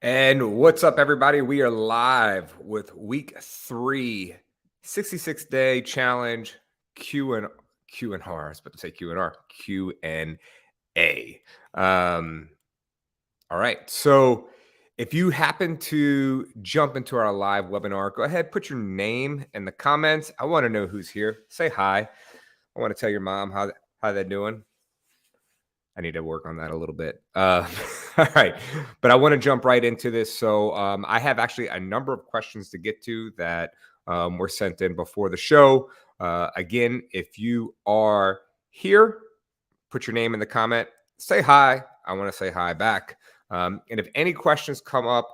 And what's up, everybody? We are live with week 3, 66-day challenge Q and R. I was about to say Q and R, Q and A. All right. So if you happen to jump into our live webinar, go ahead, put your name in the comments. I want to know who's here. Say hi. I want to tell your mom how they're doing. I need to work on that a little bit. All right. But I want to jump right into this. So I have actually a number of questions to get to that were sent in before the show. Again, if you are here, put your name in the comment. Say hi. I want to say hi back. And if any questions come up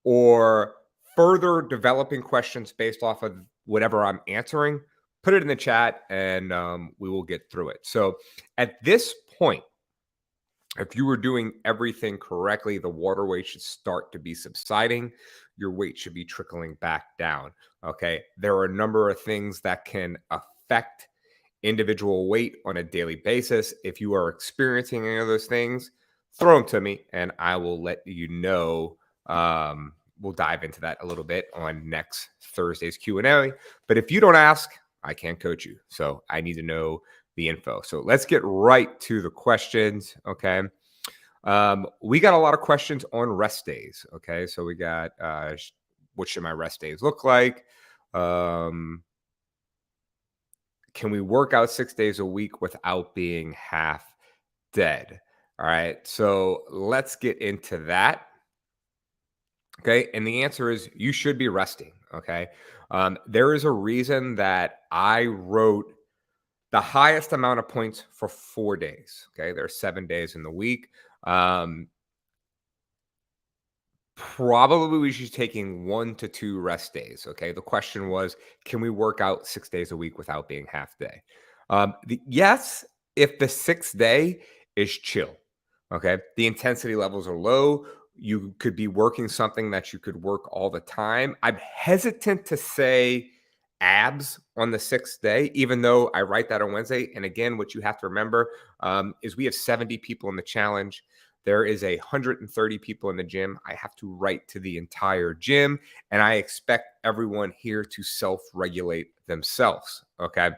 or further developing questions based off of whatever I'm answering, put it in the chat and we will get through it. So at this point, if you were doing everything correctly, the water weight should start to be subsiding. Your weight should be trickling back down. Okay. There are a number of things that can affect individual weight on a daily basis. If you are experiencing any of those things, throw them to me and I will let you know. We'll dive into that a little bit on next Thursday's Q&A. But if you don't ask, I can't coach you. So I need to know the info. So let's get right to the questions. Okay. We got a lot of questions on rest days. Okay. So we got, what should my rest days look like? Can we work out 6 days a week without being half dead? All right. So let's get into that. Okay. And the answer is you should be resting. Okay. There is a reason that I wrote the highest amount of points for 4 days. Okay. There are 7 days in the week. Probably we should be taking 1 to 2 rest days. Okay. The question was, can we work out 6 days a week without being half day? Yes, if the 6th day is chill. Okay. The intensity levels are low. You could be working something that you could work all the time. I'm hesitant to say abs on the 6th day, even though I write that on Wednesday. And again, what you have to remember is we have 70 people in the challenge. There is 130 people in the gym. I have to write to the entire gym, and I expect everyone here to self-regulate themselves. Okay.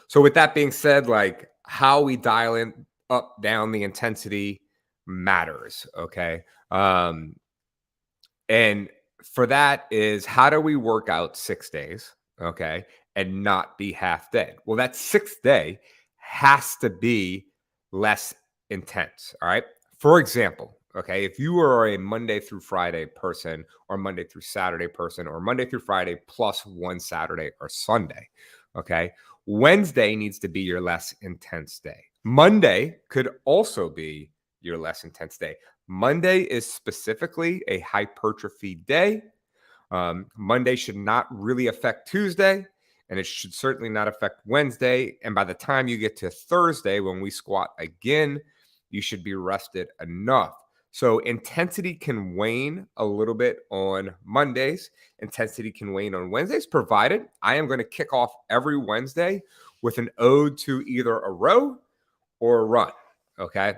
So with that being said, like how we dial in up, down the intensity matters. Okay. And for that is how do we work out 6 days? Okay. And not be half dead. Well, that 6th day has to be less intense. All right. For example, okay, if you are a Monday through Friday person or Monday through Saturday person or Monday through Friday plus 1 Saturday or Sunday, okay, Wednesday needs to be your less intense day. Monday could also be your less intense day. Monday is specifically a hypertrophy day. Monday should not really affect Tuesday, and it should certainly not affect Wednesday. And by the time you get to Thursday, when we squat again, you should be rested enough. So intensity can wane a little bit on Mondays. Intensity can wane on Wednesdays, provided I am going to kick off every Wednesday with an ode to either a row or a run. Okay.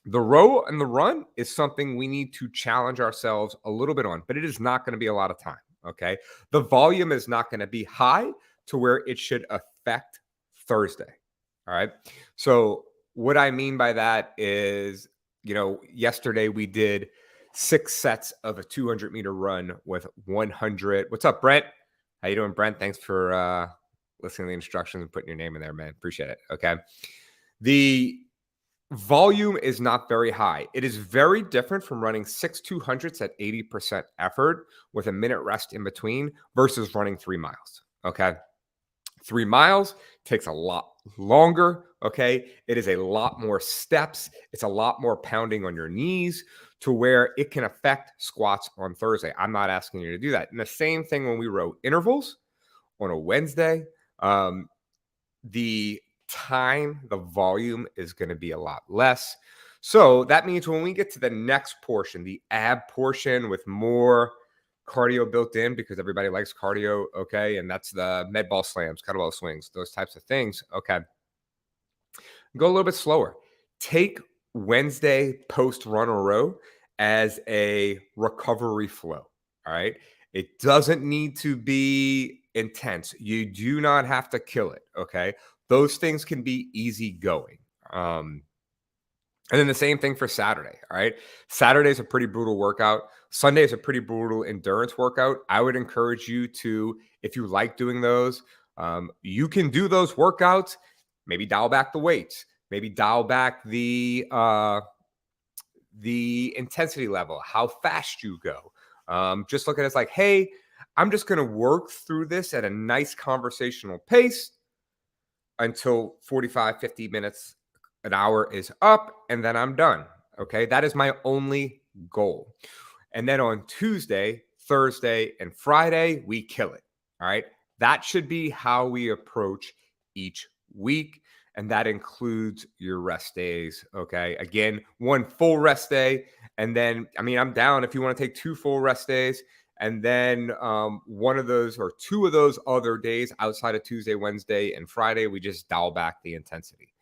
The row and the run is something we need to challenge ourselves a little bit on, but it is not going to be a lot of time. Okay. The volume is not going to be high to where it should affect Thursday. All right. So, what I mean by that is, yesterday we did 6 sets of a 200-meter run with 100. What's up, Brent? How you doing, Brent? Thanks for listening to the instructions and putting your name in there, man. Appreciate it. Okay. The volume is not very high. It is very different from running 6 200s at 80% effort with a minute rest in between versus running 3 miles. Okay. 3 miles takes a lot longer. Okay. It is a lot more steps. It's a lot more pounding on your knees to where it can affect squats on Thursday. I'm not asking you to do that. And the same thing when we row intervals on a Wednesday. The volume is going to be a lot less. So that means when we get to the next portion, the ab portion with more cardio built in, because everybody likes cardio, okay, and that's the med ball slams, kettlebell swings, those types of things, okay, go a little bit slower. Take Wednesday post run or row as a recovery flow. All right. It doesn't need to be intense. You do not have to kill it. Okay. Those things can be easy going. Um, and then the same thing for Saturday. All right. Saturday is a pretty brutal workout. Sunday is a pretty brutal endurance workout. I would encourage you to, if you like doing those, you can do those workouts. Maybe dial back the weights. Maybe dial back the intensity level, how fast you go. Just look at it as like, hey, I'm just going to work through this at a nice conversational pace until 45, 50 minutes, an hour is up, and then I'm done. Okay. That is my only goal. And then on Tuesday, Thursday, and Friday, we kill it. All right. That should be how we approach each week. And that includes your rest days. Okay. Again, one full rest day. And then, I mean, I'm down if you want to take 2 full rest days. And then one of those or 2 of those other days outside of Tuesday, Wednesday, and Friday, we just dial back the intensity.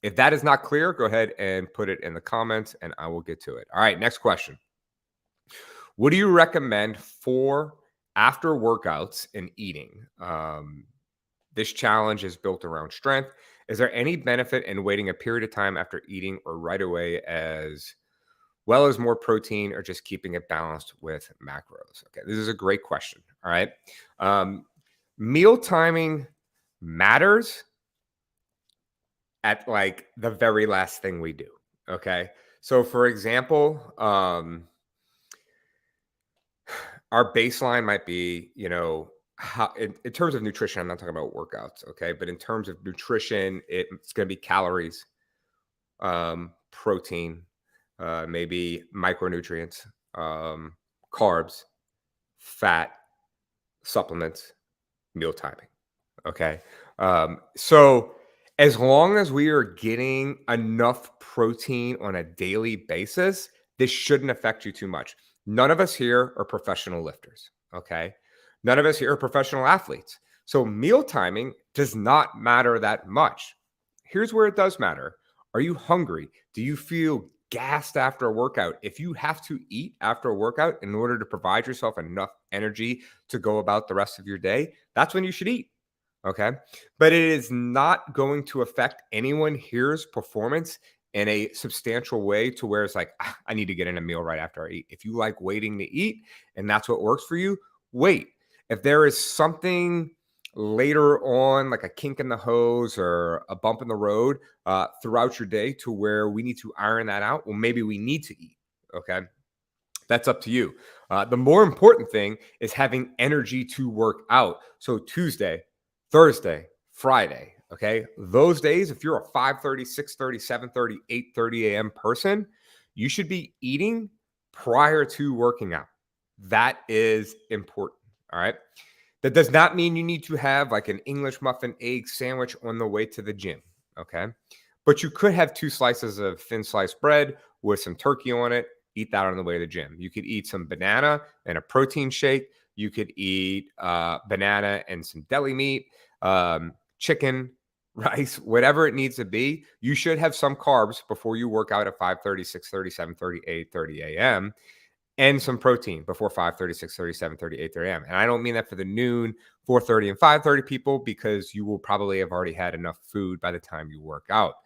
If that is not clear, go ahead and put it in the comments and I will get to it. All right. Next question. What do you recommend for after workouts and eating? This challenge is built around strength. Is there any benefit in waiting a period of time after eating or right away as well as more protein or just keeping it balanced with macros? Okay, this is a great question. All right. Meal timing matters at like the very last thing we do. Okay. So for example, our baseline might be, how in terms of nutrition, I'm not talking about workouts, okay? But in terms of nutrition, it's going to be calories, protein, maybe micronutrients, carbs, fat, supplements, meal timing. Okay. So as long as we are getting enough protein on a daily basis, this shouldn't affect you too much. None of us here are professional lifters. Okay. None of us here are professional athletes. So meal timing does not matter that much. Here's where it does matter. Are you hungry? Do you feel gassed after a workout? If you have to eat after a workout in order to provide yourself enough energy to go about the rest of your day, that's when you should eat. Okay. But it is not going to affect anyone here's performance in a substantial way to where it's like, I need to get in a meal right after I eat. If you like waiting to eat and that's what works for you, wait. If there is something later on, like a kink in the hose or a bump in the road throughout your day to where we need to iron that out, well, maybe we need to eat. Okay. That's up to you. The more important thing is having energy to work out. So Tuesday, Thursday, Friday, okay? Those days, if you're a 5:30, 6:30, 7:30, 8:30 a.m. person, you should be eating prior to working out. That is important, all right? That does not mean you need to have like an English muffin egg sandwich on the way to the gym, okay? But you could have 2 slices of thin sliced bread with some turkey on it. Eat that on the way to the gym. You could eat some banana and a protein shake. You could eat banana and some deli meat, chicken, rice, whatever it needs to be. You should have some carbs before you work out at 5:30, 6:30, 7:30, 8:30 a.m. and some protein before 5:30, 6:30, 7:30, 8:30 a.m. And I don't mean that for the noon, 4:30, and 5:30 people because you will probably have already had enough food by the time you work out.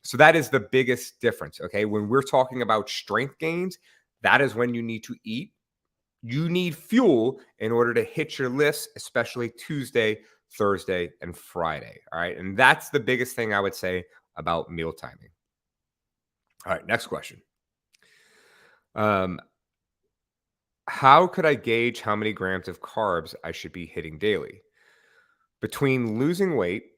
So that is the biggest difference. Okay. When we're talking about strength gains, that is when you need to eat. You need fuel in order to hit your lifts, especially Tuesday, Thursday, and Friday. All right. And that's the biggest thing I would say about meal timing. All right. Next question. How could I gauge how many grams of carbs I should be hitting daily? Between losing weight,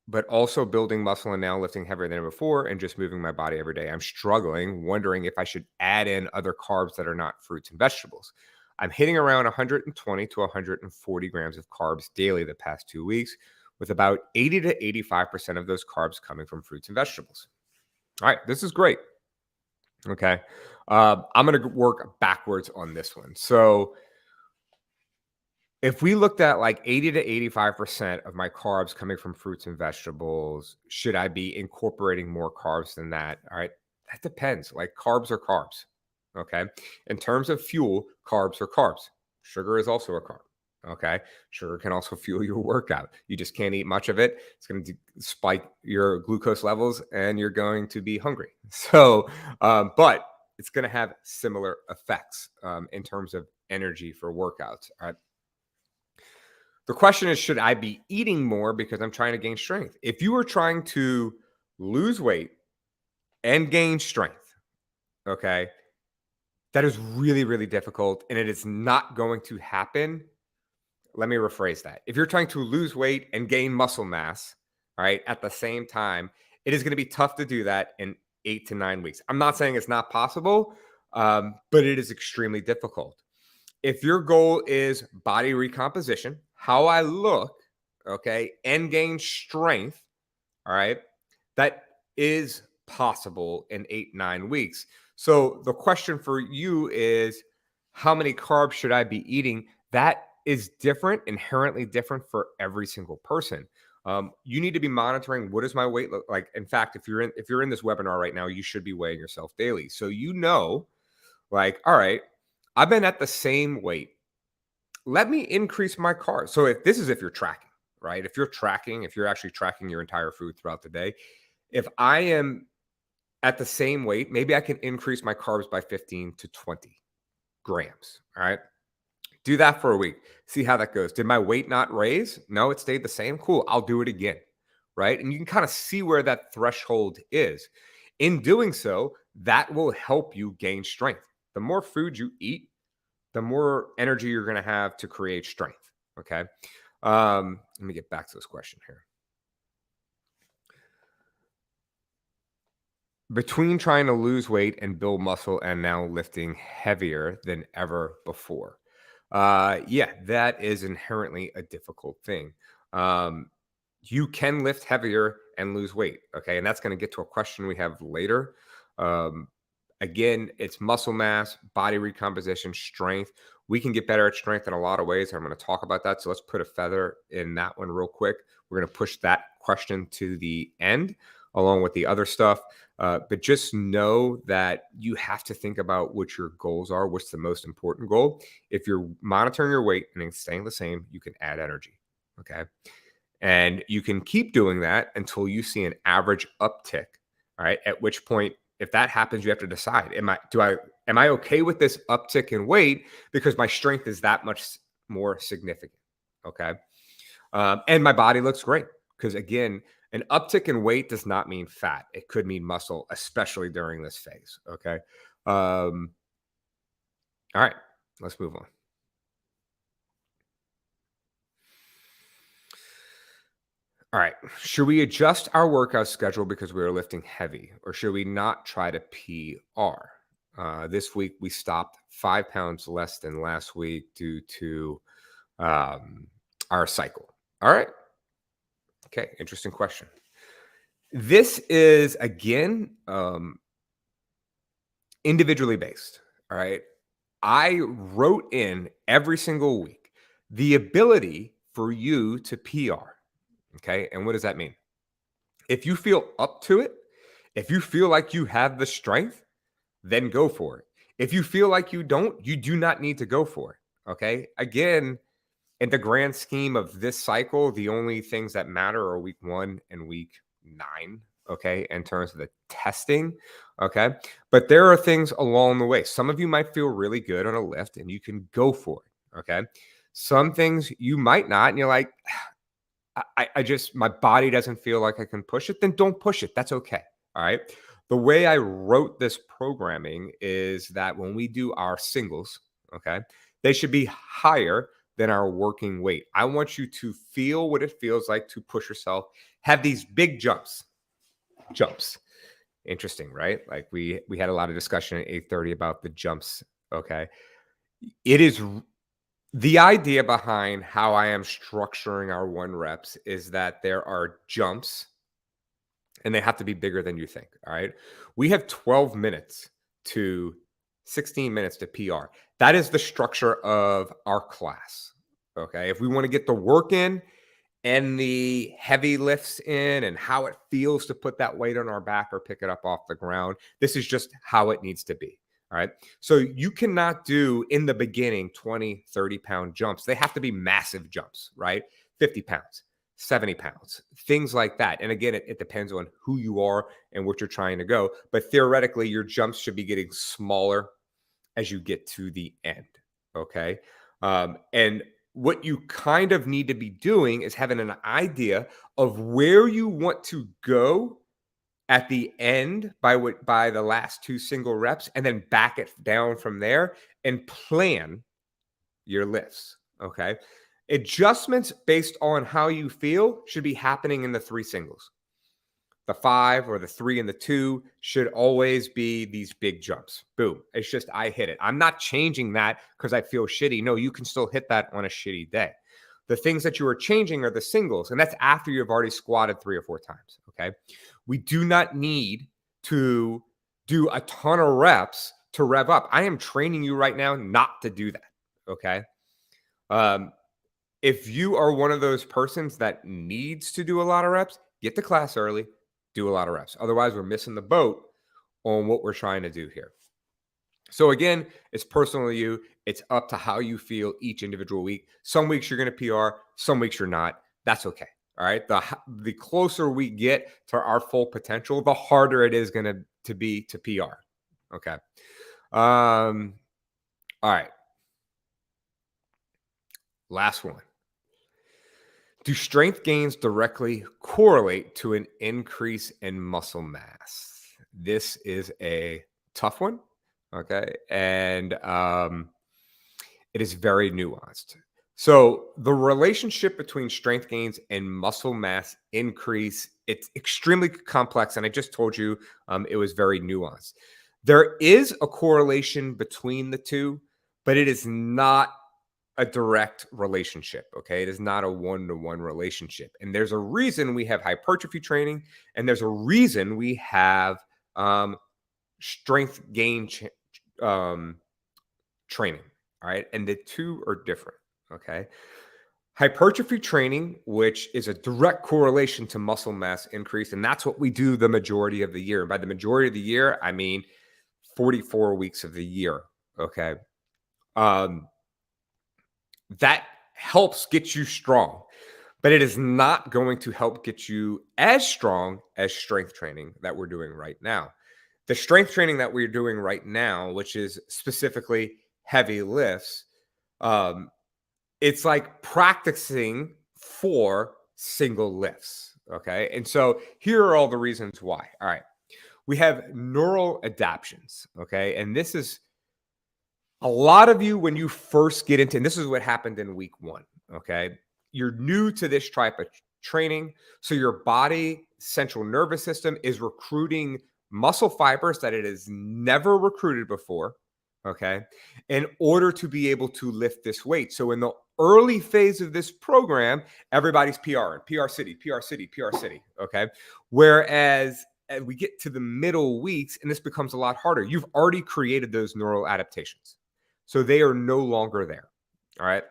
but also building muscle and now lifting heavier than before and just moving my body every day, I'm struggling, wondering if I should add in other carbs that are not fruits and vegetables. I'm hitting around 120 to 140 grams of carbs daily the past 2 weeks, with about 80 to 85% of those carbs coming from fruits and vegetables. All right, this is great. Okay. I'm going to work backwards on this one. So if we looked at like 80 to 85% of my carbs coming from fruits and vegetables, should I be incorporating more carbs than that? All right. That depends. Like carbs are carbs. Okay. In terms of fuel, carbs are carbs. Sugar is also a carb. Okay. Sugar can also fuel your workout. You just can't eat much of it. It's going to spike your glucose levels and you're going to be hungry. So, but it's going to have similar effects in terms of energy for workouts. All right. The question is, should I be eating more because I'm trying to gain strength? If you are trying to lose weight and gain strength, okay, that is really, really difficult and it is not going to happen. Let me rephrase that. If you're trying to lose weight and gain muscle mass, all right, at the same time, it is going to be tough to do that in 8 to 9 weeks. I'm not saying it's not possible, but it is extremely difficult. If your goal is body recomposition, how I look, okay, and gain strength, all right, that is possible in 8, 9 weeks. So the question for you is, how many carbs should I be eating? That is different, inherently different for every single person. You need to be monitoring, what does my weight look like? In fact, if you're in this webinar right now, you should be weighing yourself daily. So you know, like, all right, I've been at the same weight. Let me increase my carbs. So if you're tracking, right? If you're actually tracking your entire food throughout the day, if I am at the same weight, maybe I can increase my carbs by 15 to 20 grams. All right. Do that for a week. See how that goes. Did my weight not raise? No, it stayed the same. Cool. I'll do it again. Right. And you can kind of see where that threshold is. In doing so, that will help you gain strength. The more food you eat, the more energy you're going to have to create strength. Okay. Let me get back to this question here. Between trying to lose weight and build muscle and now lifting heavier than ever before. Yeah, that is inherently a difficult thing. Um, you can lift heavier and lose weight. Okay. And that's going to get to a question we have later. Um, Again, it's muscle mass, body recomposition, strength. We can get better at strength in a lot of ways. I'm going to talk about that. So let's put a feather in that one real quick. We're going to push that question to the end along with the other stuff. But just know that you have to think about what your goals are, what's the most important goal. If you're monitoring your weight and it's staying the same, you can add energy. Okay. And you can keep doing that until you see an average uptick. All right. At which point, if that happens, you have to decide, am I okay with this uptick in weight because my strength is that much more significant? Okay. And my body looks great because, again, an uptick in weight does not mean fat. It could mean muscle, especially during this phase. Okay. All right, let's move on. All right. Should we adjust our workout schedule because we are lifting heavy, or should we not try to PR? This week we stopped 5 pounds less than last week due to our cycle. All right. Okay. Interesting question. This is, again, individually based. All right. I wrote in every single week the ability for you to PR. Okay. And what does that mean? If you feel up to it, if you feel like you have the strength, then go for it. If you feel like you don't, you do not need to go for it. Okay. Again, in the grand scheme of this cycle, the only things that matter are week 1 and week 9. Okay. In terms of the testing. Okay. But there are things along the way. Some of you might feel really good on a lift and you can go for it. Okay. Some things you might not. And you're like, I just, my body doesn't feel like I can push it, then don't push it. That's okay. All right. The way I wrote this programming is that when we do our singles, okay, they should be higher than our working weight. I want you to feel what it feels like to push yourself, have these big jumps. Interesting, right? Like we had a lot of discussion at 8:30 about the jumps. Okay. It is the idea behind how I am structuring our 1 reps is that there are jumps and they have to be bigger than you think. All right. We have 12 minutes to 16 minutes to PR. That is the structure of our class. Okay. If we want to get the work in and the heavy lifts in and how it feels to put that weight on our back or pick it up off the ground. This is just how it needs to be. All right. So you cannot do in the beginning 20, 30-pound jumps. They have to be massive jumps, right? 50 pounds, 70 pounds, things like that. And again, it depends on who you are and what you're trying to go. But theoretically, your jumps should be getting smaller as you get to the end. Okay. And what you kind of need to be doing is having an idea of where you want to go at the end by the last two single reps, and then back it down from there and plan your lifts. Okay. Adjustments based on how you feel should be happening in the three singles. The 5 or the 3 and the 2 should always be these big jumps. Boom. It's just I hit it. I'm not changing that because I feel shitty. No, you can still hit that on a shitty day. The things that you are changing are the singles, and that's after you've already squatted 3 or 4 times. Okay. We do not need to do a ton of reps to rev up. I am training you right now not to do that. Okay. If you are one of those persons that needs to do a lot of reps, get to class early, do a lot of reps. Otherwise, we're missing the boat on what we're trying to do here. So again, it's personal to you. It's up to how you feel each individual week. Some weeks you're going to PR, some weeks you're not. That's okay. All right. The closer we get to our full potential, the harder it is going to be to PR. Okay. All right. Last one. Do strength gains directly correlate to an increase in muscle mass? This is a tough one. Okay. And it is very nuanced. So the relationship between strength gains and muscle mass increase, it's extremely complex. And I just told you it was very nuanced. There is a correlation between the two, but it is not a direct relationship. Okay. It is not a one-to-one relationship. And there's a reason we have hypertrophy training, and there's a reason we have strength gain training. All right. And the two are different. Okay. Hypertrophy training, which is a direct correlation to muscle mass increase. And that's what we do the majority of the year. And by the majority of the year, I mean 44 weeks of the year. Okay. That helps get you strong, but it is not going to help get you as strong as strength training that we're doing right now. The strength training that we're doing right now, which is specifically heavy lifts, it's like practicing for single lifts. Okay. And so here are all the reasons why. All right. We have neural adaptions. Okay. And this is a lot of you, when you first get into, and this is what happened in week 1. Okay. You're new to this type of training. So your body central nervous system is recruiting muscle fibers that it has never recruited before. Okay. In order to be able to lift this weight. So in the early phase of this program, everybody's PR, PR city, PR city, PR city. Okay. Whereas as we get to the middle weeks, and this becomes a lot harder, you've already created those neural adaptations. So they are no longer there. All right.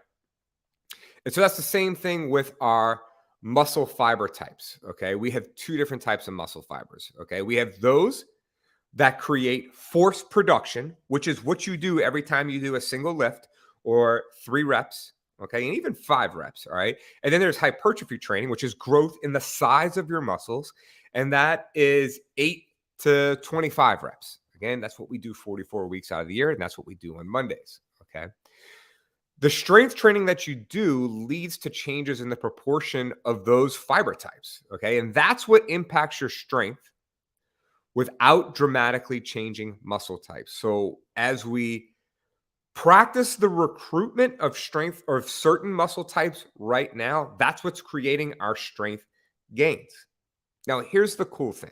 And so that's the same thing with our muscle fiber types. Okay. We have 2 different types of muscle fibers. Okay. We have those that create force production, which is what you do every time you do a single lift or 3 reps. Okay. And even 5 reps. All right. And then there's hypertrophy training, which is growth in the size of your muscles. And that is 8 to 25 reps. Again, that's what we do 44 weeks out of the year. And that's what we do on Mondays. Okay. The strength training that you do leads to changes in the proportion of those fiber types. Okay. And that's what impacts your strength without dramatically changing muscle types. So as we practice the recruitment of strength or of certain muscle types right now, that's what's creating our strength gains. Now, here's the cool thing.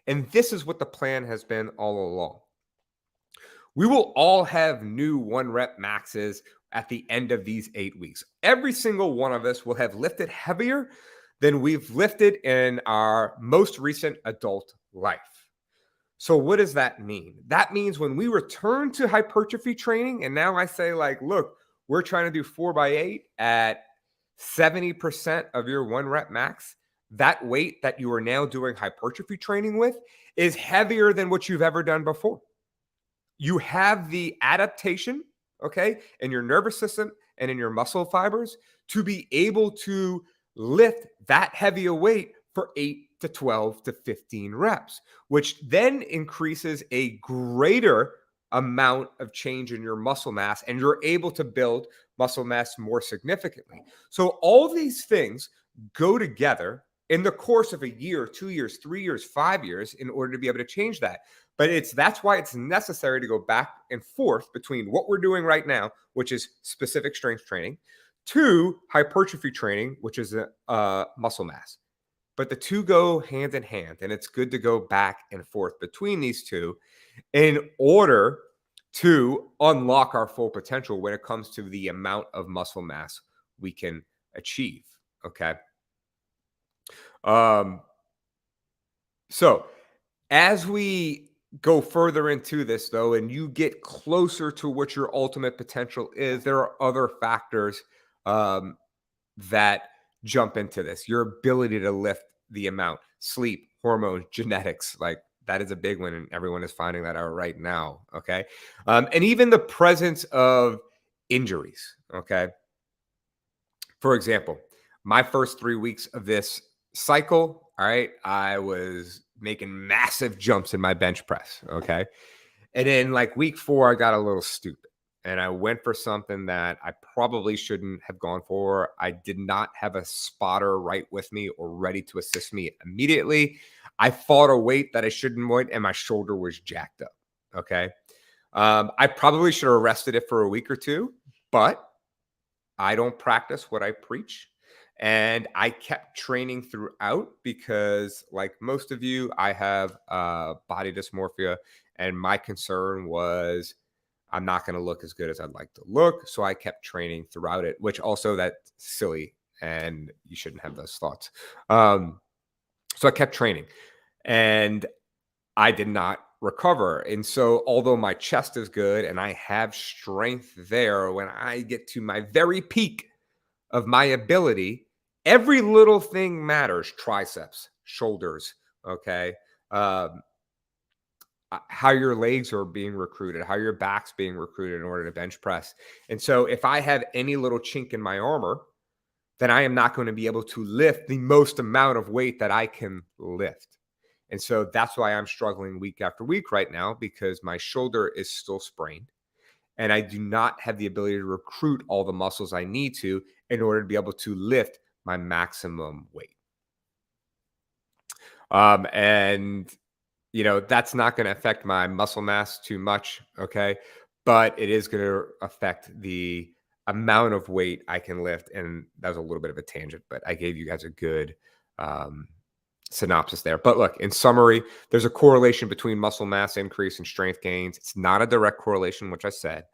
And this is what the plan has been all along. We will all have new 1 rep maxes at the end of these 8 weeks. Every single one of us will have lifted heavier than we've lifted in our most recent adult life. So what does that mean? That means when we return to hypertrophy training, and now I say like, look, we're trying to do 4x8 at 70% of your 1 rep max, that weight that you are now doing hypertrophy training with is heavier than what you've ever done before. You have the adaptation, okay, in your nervous system and in your muscle fibers to be able to lift that heavy a weight for 8 to 12 to 15 reps, which then increases a greater amount of change in your muscle mass, and you're able to build muscle mass more significantly. So all these things go together in the course of a year, 2 years, 3 years, 5 years in order to be able to change that. But that's why it's necessary to go back and forth between what we're doing right now, which is specific strength training, to hypertrophy training, which is muscle mass. But the two go hand in hand, and it's good to go back and forth between these two in order to unlock our full potential when it comes to the amount of muscle mass we can achieve. Okay. So as we go further into this, though, and you get closer to what your ultimate potential is, there are other factors that jump into this. Your ability to lift the amount, sleep, hormones, genetics, like that is a big one, and everyone is finding that out right now. Okay. And even the presence of injuries. Okay. For example, my first 3 weeks of this cycle, all right, I was making massive jumps in my bench press. Okay. And then like week 4, I got a little stupid and I went for something that I probably shouldn't have gone for. I did not have a spotter right with me or ready to assist me immediately. I fought a weight that I shouldn't weight and my shoulder was jacked up. Okay. I probably should have rested it for a week or two, but I don't practice what I preach. And I kept training throughout because, like most of you, I have body dysmorphia. And my concern was I'm not going to look as good as I'd like to look. So I kept training throughout it, which also that's silly. And you shouldn't have those thoughts. So I kept training and I did not recover. And so, although my chest is good and I have strength there, when I get to my very peak of my ability, every little thing matters. Triceps, shoulders, okay? Um, how your legs are being recruited, how your back's being recruited in order to bench press. And so, if I have any little chink in my armor, then I am not going to be able to lift the most amount of weight that I can lift. And so that's why I'm struggling week after week right now, because my shoulder is still sprained and I do not have the ability to recruit all the muscles I need to in order to be able to lift my maximum weight. And that's not going to affect my muscle mass too much. Okay. But it is going to affect the amount of weight I can lift. And that was a little bit of a tangent, but I gave you guys a good synopsis there. But look, in summary, there's a correlation between muscle mass increase and strength gains. It's not a direct correlation, which I said.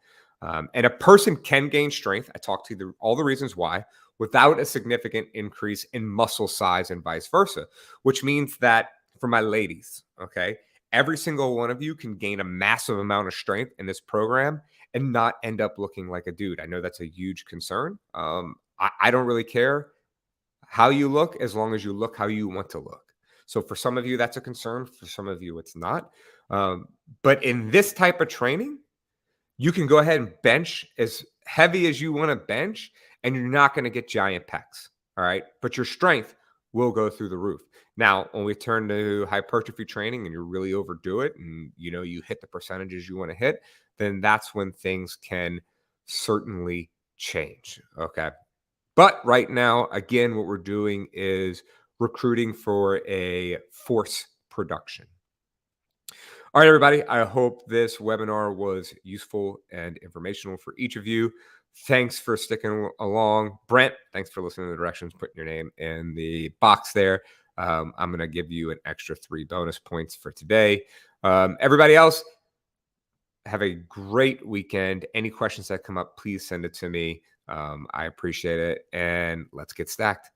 And a person can gain strength. I talked to you all the reasons why without a significant increase in muscle size and vice versa, which means that for my ladies, okay, every single one of you can gain a massive amount of strength in this program and not end up looking like a dude. I know that's a huge concern. I don't really care how you look as long as you look how you want to look. So for some of you, that's a concern. For some of you, it's not. But in this type of training, you can go ahead and bench as heavy as you want to bench, and you're not going to get giant pecs. All right. But your strength will go through the roof. Now, when we turn to hypertrophy training and you really overdo it and you hit the percentages you want to hit, then that's when things can certainly change. Okay. But right now, again, what we're doing is recruiting for a force production. All right, everybody. I hope this webinar was useful and informational for each of you. Thanks for sticking along. Brent, thanks for listening to the directions, putting your name in the box there. I'm going to give you an extra 3 bonus points for today. Everybody else, have a great weekend. Any questions that come up, please send it to me. I appreciate it. And let's get stacked.